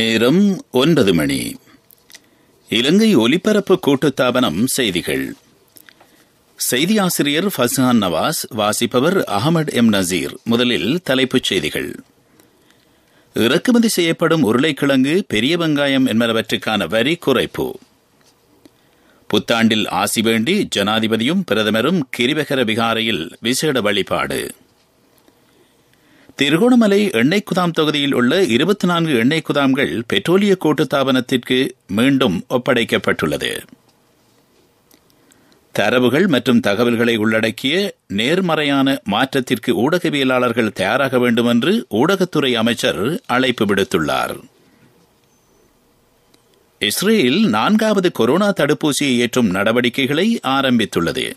நேரம் 9 மணி. இலங்கை ஒலிபரப்பு கூட்டுத்தாபனம் செய்திகள். செய்தி ஆசிரியர் ஃபஸ்ஹான் நவாஸ், வாசிப்பவர் அகமது எம் நசீர். முதலில் தலைப்புச் செய்திகள். இறக்குமதி செய்யப்படும் உருளைக்கிழங்கு, பெரிய வெங்காயம் என்பனவற்றுக்கான வரி குறைப்பு. புத்தாண்டில் ஆசி வேண்டி ஜனாதிபதியும் பிரதமரும் கிரிவகர விகாரையில் விசேட வழிபாடு. திருகோணமலை எண்ணெய் குதாம் தொகுதியில் உள்ள 24 எண்ணெய் குதாம்கள் பெட்ரோலிய கூட்டுத்தாபனத்திற்கு மீண்டும் ஒப்படைக்கப்பட்டுள்ளது. தரவுகள் மற்றும் தகவல்களை உள்ளடக்கிய நேர்மறையான மாற்றத்திற்கு ஊடகவியலாளர்கள் தயாராக வேண்டும் என்று ஊடகத்துறை அமைச்சர் அழைப்பு விடுத்துள்ளார். இஸ்ரேல் 4வது கொரோனா தடுப்பூசியை ஏற்றும் நடவடிக்கைகளை ஆரம்பித்துள்ளது.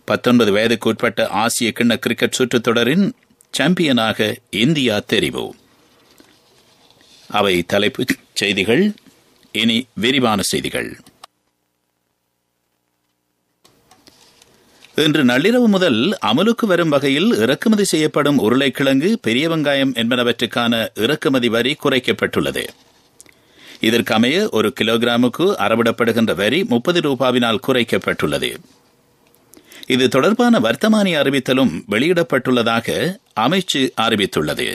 19 வயதுக்குட்பட்ட ஆசிய கிண்ண கிரிக்கெட் சுற்றுத் தொடரின் சாம்பியனாக இந்தியா தெரிவு. அவை தலைப்புச் செய்திகள். இனி விரிவான செய்திகள். இன்று நள்ளிரவு முதல் அமலுக்கு வரும் வகையில் இறக்குமதி செய்யப்படும் உருளைக்கிழங்கு, பெரிய வெங்காயம் என்பனவற்றுக்கான இறக்குமதி வரி குறைக்கப்பட்டுள்ளது. இதற்கமைய 1 கிலோகிராமுக்கு அறவிடப்படுகின்ற வரி 30 ரூபாவினால் குறைக்கப்பட்டுள்ளது. இது தொடர்பான வர்த்தமானி அறிவித்தலும் வெளியிடப்பட்டுள்ளதாக அமைச்சு அறிவித்துள்ளது.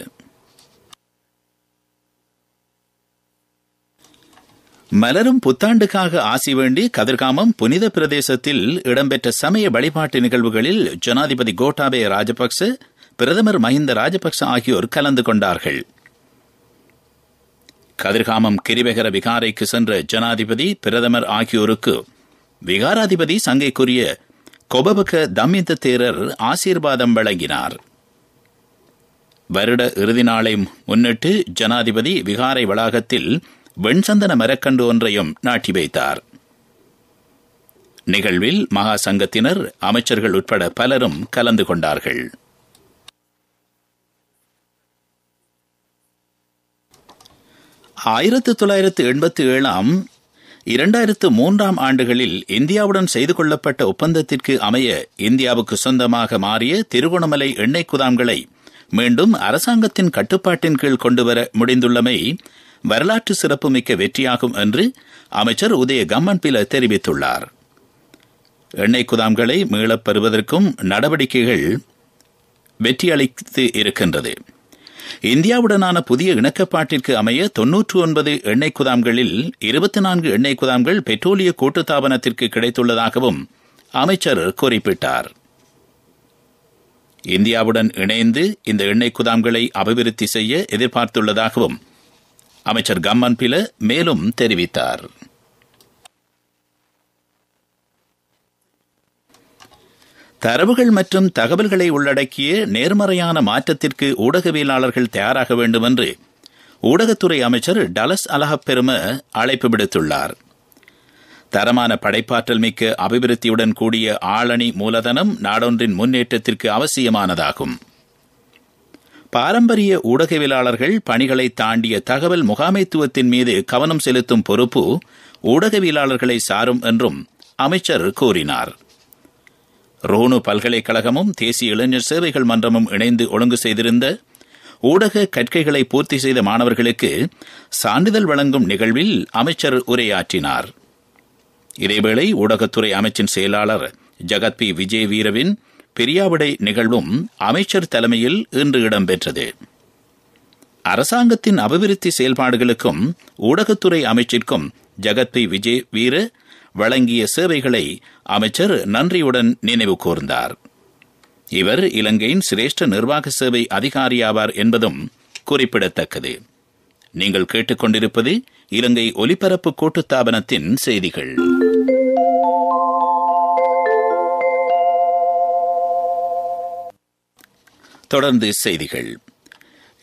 மலரும் புத்தாண்டுக்காக ஆசி வேண்டி கதிர்காமம் புனித பிரதேசத்தில் இடம்பெற்ற சமய வழிபாட்டு நிகழ்வுகளில் ஜனாதிபதி கோட்டாபய ராஜபக்ச, பிரதமர் மஹிந்த ராஜபக்ச ஆகியோர் கலந்து கொண்டார்கள். கதிர்காமம் கிரிவகர விகாரைக்கு சென்ற ஜனாதிபதி, பிரதமர் ஆகியோருக்கு விகாராதிபதி சங்கைக்குரிய கொபபக தம்மித்த தேரர் ஆசீர்வாதம் வழங்கினார். வருட இறுதி நாளை முன்னிட்டு ஜனாதிபதி விகாரை வளாகத்தில் வெண்சந்தன மரக்கன்று ஒன்றையும் நாட்டி வைத்தார். நிகழ்வில் மகா சங்கத்தினர், அமைச்சர்கள் உட்பட பலரும் கலந்து கொண்டார்கள். ஆயிரத்து 1987 2003 ஆண்டுகளில் இந்தியாவுடன் செய்து கொள்ளப்பட்ட ஒப்பந்தத்திற்கு அமைய இந்தியாவுக்கு சொந்தமாக மாறிய திருகோணமலை எண்ணெய் குதாம்களை மீண்டும் அரசாங்கத்தின் கட்டுப்பாட்டின் கீழ் கொண்டுவர முடிந்துள்ளமை வரலாற்று சிறப்புமிக்க வெற்றியாகும் என்று அமைச்சர் உதய கம்மன்பில தெரிவித்துள்ளார். எண்ணெய் குதாம்களை மீளப் பெறுவதற்கும் நடவடிக்கைகள் வெற்றியளித்து இருக்கின்றது. இந்தியாவுடனான புதிய இணக்கப்பாட்டிற்கு அமைய 99 எண்ணெய் குதாம்களில் 24 எண்ணெய் குதாம்கள் பெட்ரோலிய கூட்டுத்தாபனத்திற்கு கிடைத்துள்ளதாகவும் அமைச்சர் குறிப்பிட்டார். இந்தியாவுடன் இணைந்து இந்த எண்ணெய் குதாம்களை அபிவிருத்தி செய்ய எதிர்பார்த்துள்ளதாகவும் அமைச்சர் கம்மன்பில மேலும் தெரிவித்தார். தரவுகள் மற்றும் தகவல்களை உள்ளடக்கிய நேர்மறையான மாற்றத்திற்கு ஊடகவியலாளர்கள் தயாராக வேண்டும் என்று ஊடகத்துறை அமைச்சர் டலஸ் அலஹப்பெரும அழைப்பு விடுத்துள்ளார். தரமான படைப்பாற்றல் மிக்க அபிவிருத்தியுடன் கூடிய ஆளணி மூலதனம் நாடொன்றின் முன்னேற்றத்திற்கு அவசியமானதாகும். பாரம்பரிய ஊடகவியலாளர்கள் பணிகளை தாண்டிய தகவல் முகாமைத்துவத்தின் மீது கவனம் செலுத்தும் பொறுப்பு ஊடகவியலாளர்களை சாரும் என்றும் அமைச்சர் கூறினார். ரோனு பல்கலைக்கழகமும் தேசிய இளைஞர் சேவைகள் மன்றமும் இணைந்து ஒழுங்கு செய்திருந்த ஊடக கற்கைகளை பூர்த்தி செய்த மாணவர்களுக்கு சான்றிதழ் வழங்கும் நிகழ்வில் அமைச்சர் உரையாற்றினார். இதேவேளை ஊடகத்துறை அமைச்சின் செயலாளர் ஜகத் பி விஜய் வீரவின் பிரியாவிடை நிகழ்வும் அமைச்சர் தலைமையில் இன்று இடம்பெற்றது. அரசாங்கத்தின் அபிவிருத்தி செயல்பாடுகளுக்கும் ஊடகத்துறை அமைச்சிற்கும் ஜகத் பி விஜய் வீர வழங்கிய சேவைகளை அமைச்சர் நன்றியுடன் நினைவு கூர்ந்தார். இவர் இலங்கையின் சிரேஷ்ட நிர்வாக சேவை அதிகாரியாவார் என்பதும் குறிப்பிடத்தக்கது. நீங்கள் கேட்டுக்கொண்டிருப்பது இலங்கை ஒலிபரப்பு கூட்டுத்தாபனத்தின் செய்திகள். தொடர்ந்து செய்திகள்.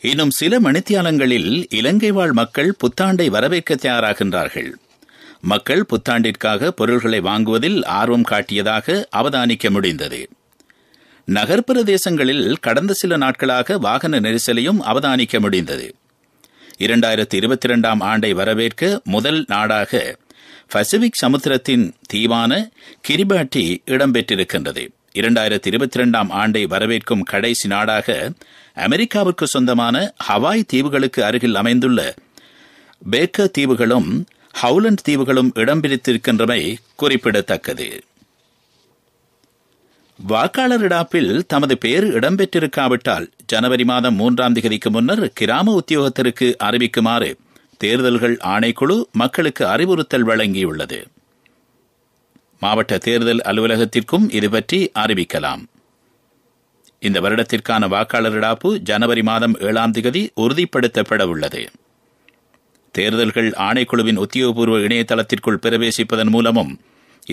இன்னும் சில மணித்தியாலங்களில் இலங்கை வாழ் மக்கள் புத்தாண்டை வரவேற்க தயாராகின்றார்கள். மக்கள் புத்தாண்டிற்காக பொருள்களை வாங்குவதில் ஆர்வம் காட்டியதாக அவதானிக்க முடிந்தது. நகர்ப்புற கடந்த சில நாட்களாக வாகன நெரிசலையும் அவதானிக்க முடிந்தது. 2022 ஆண்டை வரவேற்க முதல் நாடாக பசிபிக் சமுத்திரத்தின் தீவான கிரிபாட்டி இடம்பெற்றிருக்கின்றது. 2022 ஆண்டை வரவேற்கும் கடைசி நாடாக அமெரிக்காவுக்கு சொந்தமான ஹவாய் தீவுகளுக்கு அருகில் அமைந்துள்ள பேக்கர் தீவுகளும் ஹவுலண்ட் தீவுகளும் இடம்பிடித்திருக்கின்றமை குறிப்பிடத்தக்கது. வாக்காளர் இடாப்பில் தமது பெயர் இடம்பெற்றிருக்காவிட்டால் ஜனவரி மாதம் 3ஆம் தேதிக்கு முன்னர் கிராம உத்தியோகத்தருக்கு அறிவிக்குமாறு தேர்தல்கள் ஆணைக்குழு மக்களுக்கு அறிவுறுத்தல் வழங்கியுள்ளது. மாவட்ட தேர்தல் அலுவலகத்திற்கும் இதுபற்றி அறிவிக்கலாம். இந்த வருடத்திற்கான வாக்காளர் இடாப்பு ஜனவரி மாதம் 7ஆம் தேதி உறுதிப்படுத்தப்பட உள்ளது. தேர்தல்கள் ஆணைக்குழுவின் உத்தியோகபூர்வ இணையதளத்திற்குள் பிரவேசிப்பதன் மூலமும்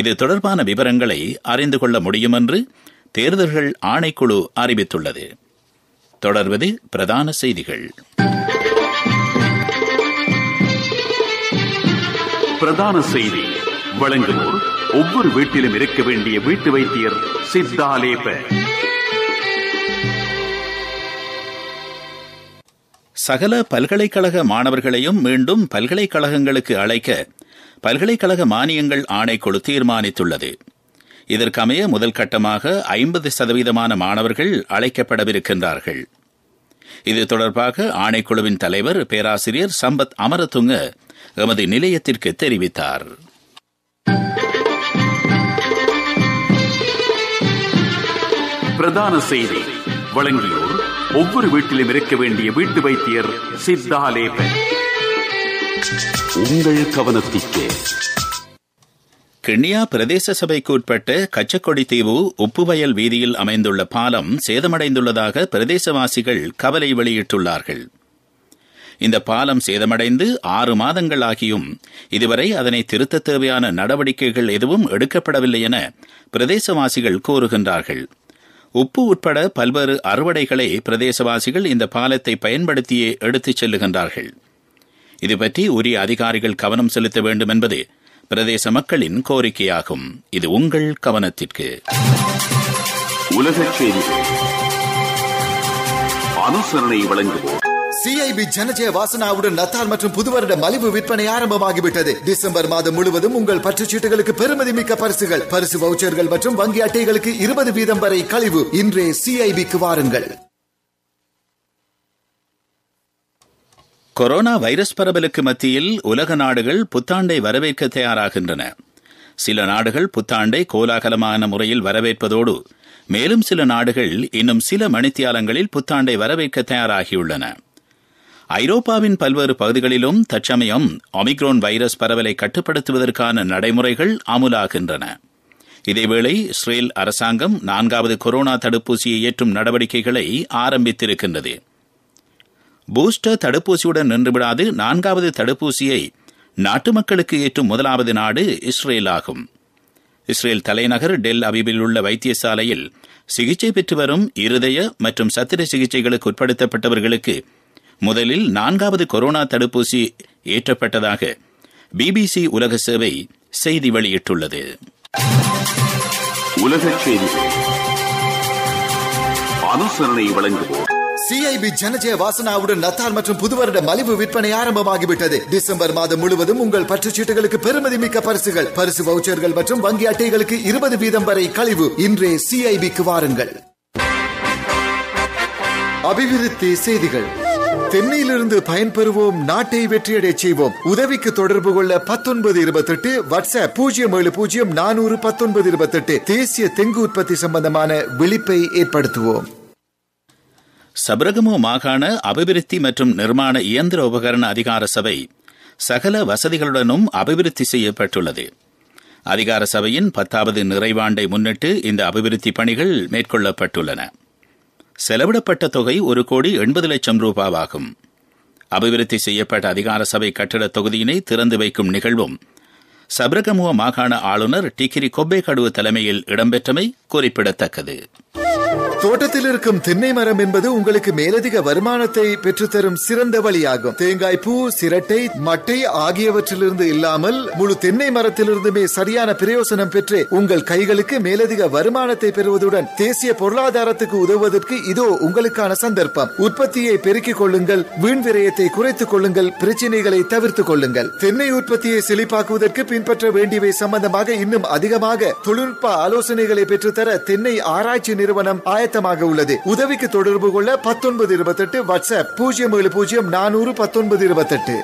இது தொடர்பான விவரங்களை அறிந்து கொள்ள முடியும் என்று தேர்தல்கள் ஆணைக்குழு அறிவித்துள்ளது. தொடர்வது பிரதான செய்திகள். பிரதான செய்தி வழங்குவோர் ஒவ்வொரு வீட்டிலும் இருக்க வேண்டிய வீட்டு வைத்தியர் சித்தாலேப. சகல பல்கலைக்கழக மாணவர்களையும் மீண்டும் பல்கலைக்கழகங்களுக்கு அழைக்க பல்கலைக்கழக மானியங்கள் ஆணைக்குழு தீர்மானித்துள்ளது. இதற்கமைய முதல் கட்டமாக 50% மாணவர்கள் அழைக்கப்படவிருக்கின்றார்கள். இது தொடர்பாக ஆணைக்குழுவின் தலைவர் பேராசிரியர் சம்பத் அமரதுங்க எமது நிலையத்திற்கு தெரிவித்தார். பிரதான செய்தி வழங்கியோர் ஒவ்வொரு வீட்டிலும் இருக்க வேண்டிய வீட்டு வைத்தியர் சித்தாலேப. உங்கள் கவனத்திற்கு கிண்ணியா பிரதேச சபைக்கு உட்பட்ட கச்சக்கொடி தீவு உப்புவயல் வீதியில் அமைந்துள்ள பாலம் சேதமடைந்துள்ளதாக பிரதேசவாசிகள் கவலை வெளியிட்டுள்ளார்கள். இந்த பாலம் சேதமடைந்து 6 மாதங்கள் ஆகியும் இதுவரை அதனை திருத்த தேவையான நடவடிக்கைகள் எதுவும் எடுக்கப்படவில்லை என பிரதேசவாசிகள் கூறுகின்றார்கள். உப்பு உட்பட பல்வேறு அறுவடைகளை பிரதேசவாசிகள் இந்த பாலத்தை பயன்படுத்தியே எடுத்துச் செல்லுகின்றார்கள். இதுபற்றி உரிய அதிகாரிகள் கவனம் செலுத்த வேண்டும் என்பது பிரதேச மக்களின் கோரிக்கையாகும். இது உங்கள் கவனத்திற்கு. உலகச் செய்திகள் அனுசரணை வழங்குவோம். சிஐபி ஜனஜய வாசனாவுடன் நத்தார் மற்றும் புதுவருட மலிவு விற்பனை ஆரம்பமாகிவிட்டது. டிசம்பர் மாதம் முழுவதும் உங்கள் பற்றுச்சீட்டுகளுக்கு பெறுமதி மிக்க பரிசுகள், பரிசு வவுச்சர்கள் மற்றும் வங்கி அட்டைகளுக்கு 20% வரை கழிவு. இன்றே சிஐபிக்கு வாருங்கள். கொரோனா வைரஸ் பரவலுக்கு மத்தியில் உலக நாடுகள் புத்தாண்டை வரவேற்க தயாராகின்றன. சில நாடுகள் புத்தாண்டை கோலாகலமான முறையில் வரவேற்பதோடு மேலும் சில நாடுகள் இன்னும் சில மணித்தியாலங்களில் புத்தாண்டை வரவேற்க தயாராகியுள்ளன. ஐரோப்பாவின் பல்வேறு பகுதிகளிலும் தற்சமயம் ஒமிக்ரோன் வைரஸ் பரவலை கட்டுப்படுத்துவதற்கான நடைமுறைகள் அமுலாகின்றன. இதேவேளை இஸ்ரேல் அரசாங்கம் 4வது கொரோனா தடுப்பூசியை ஏற்றும் நடவடிக்கைகளை ஆரம்பித்திருக்கின்றது. பூஸ்டர் தடுப்பூசியுடன் நின்றுவிடாது 4வது தடுப்பூசியை நாட்டு மக்களுக்கு ஏற்றும் முதலாவது நாடு இஸ்ரேல் ஆகும். இஸ்ரேல் தலைநகர் டெல் அவிவில் உள்ள வைத்தியசாலையில் சிகிச்சை பெற்று வரும் இருதய மற்றும் சத்திர சிகிச்சைகளுக்கு உட்படுத்தப்பட்டவர்களுக்கு முதலில் 4வது கொரோனா தடுப்பூசி ஏற்றப்பட்டதாக பிபிசி உலக சேவை செய்தி வெளியிட்டுள்ளது. உலகச் செய்திகள் அனுசரணை வழங்குவோம். சிஐபி ஜனஜய வாசனாவுடன் நத்தார் மற்றும் புதுவருட மலிவு விற்பனை ஆரம்பமாகிவிட்டது. டிசம்பர் மாதம் முழுவதும் உங்கள் பற்றுச்சீட்டுகளுக்கு பெறுமதி மிக்க பரிசுகள், பரிசு வவுச்சர்கள் மற்றும் வங்கி அட்டைகளுக்கு 20% வரை கழிவு. இன்றே சிஐபிக்கு வாருங்கள். அபிவிருத்தி செய்திகள். தென்னையிலிருந்து பயன்பெறுவோம், நாட்டை வெற்றியடை செய்வோம். உதவிக்கு தொடர்பு கொள்ள 1928 வாட்ஸ்அப் 07004001928. தேசிய தெங்கு உற்பத்தி சம்பந்தமான விழிப்பை ஏற்படுத்துவோம். சபரகமு மாகாண அபிவிருத்தி மற்றும் நிர்மாண இயந்திர உபகரண அதிகார சபை சகல வசதிகளுடனும் அபிவிருத்தி செய்யப்பட்டுள்ளது. அதிகார சபையின் 10வது நிறைவாண்டை முன்னிட்டு இந்த அபிவிருத்தி பணிகள் மேற்கொள்ளப்பட்டுள்ளன. செலவிடப்பட்ட தொகை 1,80,00,000 ரூபாவாகும். அபிவிருத்தி செய்யப்பட்ட அதிகார சபை கட்டிட தொகுதியினை திறந்து வைக்கும் நிகழ்வும் சபரகமுவ மாகாண ஆளுநர் டிகிரி கொப்பே கடுவ தலைமையில் இடம்பெற்றமை குறிப்பிடத்தக்கது. தோட்டத்தில் இருக்கும் தென்னை மரம் என்பது உங்களுக்கு மேலதிக வருமானத்தை பெற்றுத்தரும் சிறந்த வழியாகும். தேங்காய் பூ, சிரட்டை, மட்டை ஆகியவற்றிலிருந்து இல்லாமல் முழு தென்னை மரத்திலிருந்துமே சரியான பிரயோசனம் பெற்று உங்கள் கைகளுக்கு மேலதிக வருமானத்தை பெறுவதுடன் தேசிய பொருளாதாரத்துக்கு உதவுவதற்கு இதோ உங்களுக்கான சந்தர்ப்பம். உற்பத்தியை பெருக்கிக் கொள்ளுங்கள், வீண் விரயத்தை குறைத்துக் கொள்ளுங்கள், பிரச்சனைகளை தவிர்த்துக் கொள்ளுங்கள். தென்னை உற்பத்தியை செழிப்பாக்குவதற்கு பின்பற்ற வேண்டியவை சம்பந்தமாக இன்னும் அதிகமாக தொழில்நுட்ப ஆலோசனைகளை பெற்றுத்தர தென்னை ஆராய்ச்சி நிறுவனம் ஆயத்தமாக உள்ளது. உதவிக்கு தொடர்பு கொள்ள 1928 வாட்ஸ்அப் 07004001928.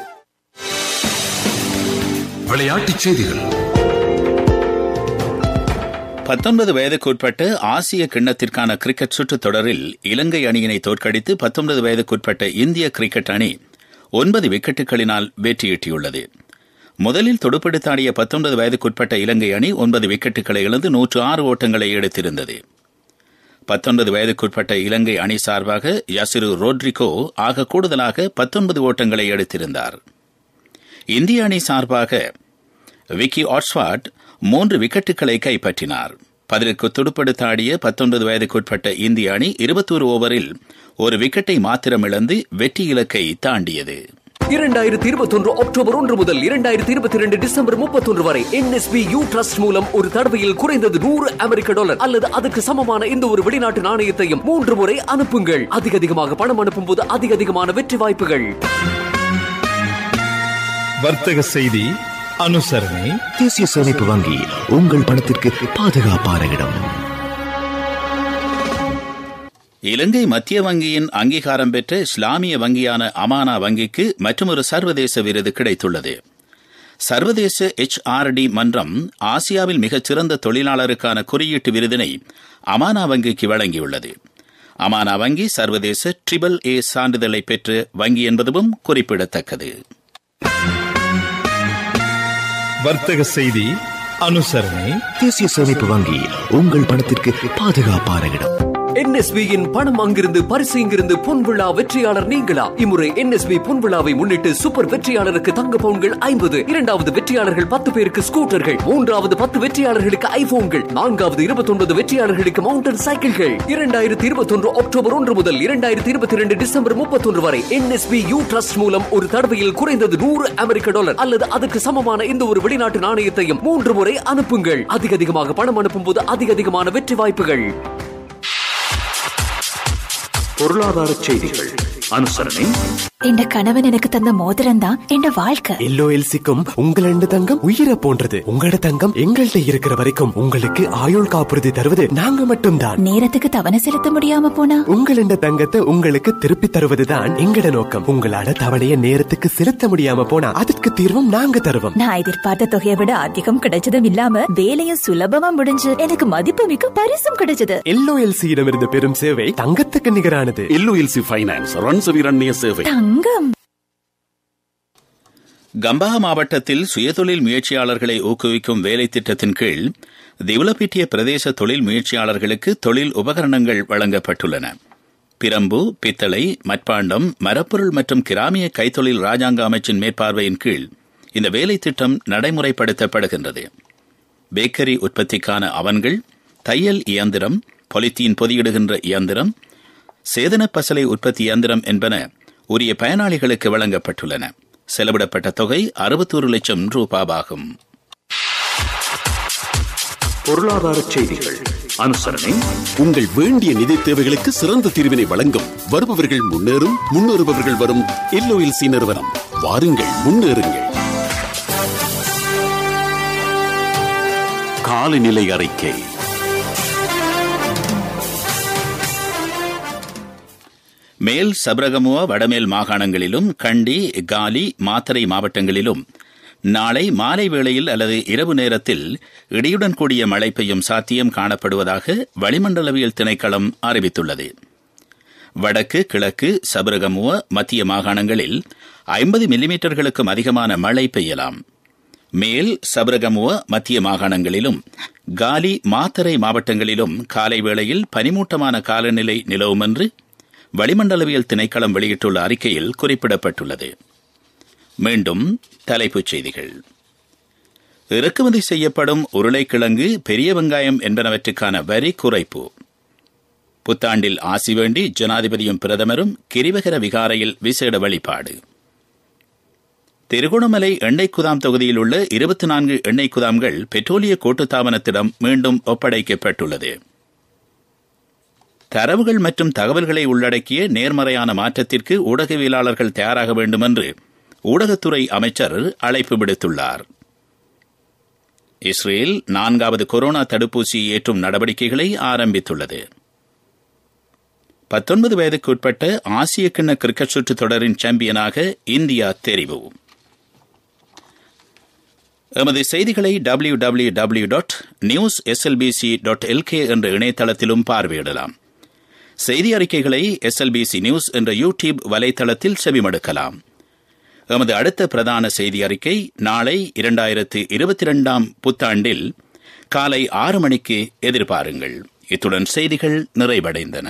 விளையாட்டுச் செய்திகள். 19 வயதுக்குட்பட்ட ஆசிய கிண்ணத்திற்கான கிரிக்கெட் சுற்றுத் தொடரில் இலங்கை அணியினை தோற்கடித்து 19 வயதுக்குட்பட்ட இந்திய கிரிக்கெட் அணி 9 விக்கெட்டுகளினால் வெற்றியீட்டியுள்ளது. முதலில் துடுப்படுத்தாடிய 19 வயதுக்குட்பட்ட இலங்கை அணி 9 விக்கெட்டுகளை இழந்து 106 ஓட்டங்களை எடுத்திருந்தது. 19 வயதுக்குட்பட்ட இலங்கை அணி சார்பாக யசிரு ரோட்ரிகோ ஆக கூடுதலாக 19 ஓட்டங்களை எடுத்திருந்தார். இந்திய அணி சார்பாக விக்கி ஆட்ஸ்வாட் 3 விக்கெட்டுகளை கைப்பற்றினார். பதிலுக்கு துடுப்படுத்தாடிய 19 வயதுக்குட்பட்ட இந்திய அணி 21 ஓவரில் ஒரு விக்கெட்டை மாத்திரம் இழந்து வெற்றி இலக்கை தாண்டியது. 2021 அக்டோபர் 1 முதல் 2022 டிசம்பர் 31 வரை NSBU ட்ரஸ்ட் மூலம் ஒரு தடவையில் குறைந்தது $100 அல்லது அதுக்கு சமமான இந்த ஒரு வெளிநாட்டு நாணயத்தையும் 3 முறை அனுப்புங்கள். அதிகமாக பணம் அனுப்பும் போது அதிகமான வெற்றி வாய்ப்புகள். வர்த்தக செய்தி அனுசரணை. தேசிய சேமிப்பு வங்கி உங்கள் பணத்திற்கு பாதுகாப்பான இடம். இலங்கை மத்திய வங்கியின் அங்கீகாரம் பெற்ற இஸ்லாமிய வங்கியான அமானா வங்கிக்கு மற்றொரு சர்வதேச விருது கிடைத்துள்ளது. சர்வதேச HRD மன்றம் ஆசியாவில் மிகச்சிறந்த தொழிலாளருக்கான குறியீட்டு விருதினை அமானா வங்கிக்கு வழங்கியுள்ளது. அமானா வங்கி சர்வதேச AAA சான்றிதழை பெற்ற வங்கி என்பதும் குறிப்பிடத்தக்கது. வர்த்தக செய்தி அனுசரணை. தேசிய சேமிப்பு வங்கி உங்கள் பணத்திற்கு பாதுகாப்பான இடம். NSBயின் பணம் அங்கிருந்து பரிசு இங்கிருந்து பொன்விழா வெற்றியாளர் நீங்களா? இம்முறை NSB பொன்விழாவை முன்னிட்டு சூப்பர் வெற்றியாளருக்கு தங்க பவுன்கள் 50, இரண்டாவது வெற்றியாளர்கள் 10 பேருக்கு ஸ்கூட்டர்கள், மூன்றாவது 10 வெற்றியாளர்களுக்கு ஐபோன்கள், நான்காவது 29 வெற்றியாளர்களுக்கு மவுண்டன் சைக்கிள்கள். 2021 அக்டோபர் 1 முதல் 2022 டிசம்பர் 31 வரை NSBU ட்ரஸ்ட் மூலம் ஒரு தடவையில் குறைந்தது $100 அல்லது அதுக்கு சமமான இந்த ஒரு வெளிநாட்டு நாணயத்தையும் 3 முறை அனுப்புங்கள். அதிகமாக பணம் அனுப்பும் போது அதிகமான வெற்றி வாய்ப்புகள். பொருளாதார செய்திகள் அனுசரணை. என் கணவன் எனக்கு தந்த மோதிரம் தான் என் வாழ்க்கை. LOLCக்கும் உங்களோட தங்கம் உயிரை போன்றது. உங்களோட தங்கம் எங்கள்கிட்ட இருக்கிற வரைக்கும் உங்களுக்கு ஆயுள் காப்புறுதி தருவது நாங்க மட்டும்தான். நேரத்துக்கு தவணை செலுத்த முடியாம போனா உங்களோட தங்கத்தை உங்களுக்கு திருப்பி தருவதுதான் எங்கட நோக்கம். உங்களால தவணையை நேரத்துக்கு செலுத்த முடியாம போனா அதற்கு தீர்வும் நாங்க தருவோம். நான் எதிர்பார்த்த தொகையை விட அதிகம் கிடைச்சதும் இல்லாம வேலையும் சுலபமா முடிஞ்சு எனக்கு மதிப்புமிக்க பரிசும் கிடைச்சது. LOLCயிடமிருந்து பெறும் சேவை தங்கத்துக்கு நிகரானது. LOLC ஃபைனான்ஸ் ரன்சவிரண்ய சேவை. கம்பஹ மாவட்டத்தில் சுயதொழில் முயற்சியாளர்களை ஊக்குவிக்கும் வேலை திட்டத்தின் கீழ் திவலப்பிட்டிய பிரதேச தொழில் முயற்சியாளர்களுக்கு தொழில் உபகரணங்கள் வழங்கப்பட்டுள்ளன. பிரம்பு, பித்தளை, மட்பாண்டம், மரப்பொருள் மற்றும் கிராமிய கைத்தொழில் ராஜாங்க அமைச்சின் மேற்பார்வையின் கீழ் இந்த வேலை திட்டம் நடைமுறைப்படுத்தப்படுகின்றது. பேக்கரி உற்பத்திக்கான அவன்கள், தையல் இயந்திரம், பொலித்தீன் பொதியிடுகின்ற இயந்திரம், சேதன பசலை உற்பத்தி இயந்திரம் என்பன உரிய பயனாளிகளுக்கு வழங்கப்பட்டுள்ளன. செலவிடப்பட்ட தொகை 61 லட்சம் ரூபாயாகும். பொருளாதார செய்திகள் அனுசரணை. உங்கள் வேண்டிய நிதி தேவைகளுக்கு சிறந்த தீர்வினை வழங்கும் வருபவர்கள் முன்னேறும், முன்னேறுபவர்கள் வரும் LOLC நிறுவனம். வாருங்கள், முன்னேறுங்கள். காலநிலை அறிக்கை. மேல் சப்ரகமுவ வடமேல் மாகாணங்களிலும் கண்டி, காலி, மாத்தறை மாவட்டங்களிலும் நாளை மாலை வேளையில் அல்லது இரவு நேரத்தில் இடியுடன் கூடிய மழை பெய்யும் சாத்தியம் காணப்படுவதாக வளிமண்டலவியல் திணைக்களம் அறிவித்துள்ளது. வடக்கு, கிழக்கு, சப்ரகமுவ, மத்திய மாகாணங்களில் 50 மில்லிமீட்டர்களுக்கும் அதிகமான மழை பெய்யலாம். மேல் சப்ரகமுவ, மத்திய மாகாணங்களிலும் காலி, மாத்தறை மாவட்டங்களிலும் காலை வேளையில் பனிமூட்டமான காலநிலை நிலவும் என்று வளிமண்டலவியல் திணைக்களம் வெளியிட்டுள்ள அறிக்கையில் குறிப்பிடப்பட்டுள்ளது. மீண்டும் தலைப்புச் செய்திகள். இறக்குமதி செய்யப்படும் உருளைக்கிழங்கு, பெரிய வெங்காயம் என்பனவற்றுக்கான வரி குறைப்பு. புத்தாண்டில் ஆசி வேண்டி ஜனாதிபதியும் பிரதமரும் கிரிவகர விகாரையில் விசேட வழிபாடு. திருகோணமலை எண்ணெய் குதாம் தொகுதியில் உள்ள 24 எண்ணெய் குதாம்கள் பெட்ரோலிய கூட்டுத்தாபனத்திடம் மீண்டும் ஒப்படைக்கப்பட்டுள்ளது. தரவுகள் மற்றும் தகவல்களை உள்ளடக்கிய நேர்மறையான மாற்றத்திற்கு ஊடகவியலாளர்கள் தயாராக வேண்டும் என்று ஊடகத்துறை அமைச்சர் அழைப்பு விடுத்துள்ளார். இஸ்ரேல் 4வது கொரோனா தடுப்பூசி ஏற்றும் நடவடிக்கைகளை ஆரம்பித்துள்ளது. 19 வயதுக்கு உட்பட்ட ஆசிய கிண்ண கிரிக்கெட் சுற்றுத் தொடரின் சாம்பியனாக இந்தியா தெரிவு. எமது செய்திகளை www.newslbc.lk என்ற இணையதளத்திலும் பார்வையிடலாம். செய்தி அறிக்கைகளை SLBC நியூஸ் என்ற யூடியூப் வலைத்தளத்தில் செவிமடுக்கலாம். எமது அடுத்த பிரதான செய்தி அறிக்கை நாளை 2022 புத்தாண்டில் காலை 6 மணிக்கு எதிர்பாருங்கள். இத்துடன் செய்திகள் நிறைவடைந்தன.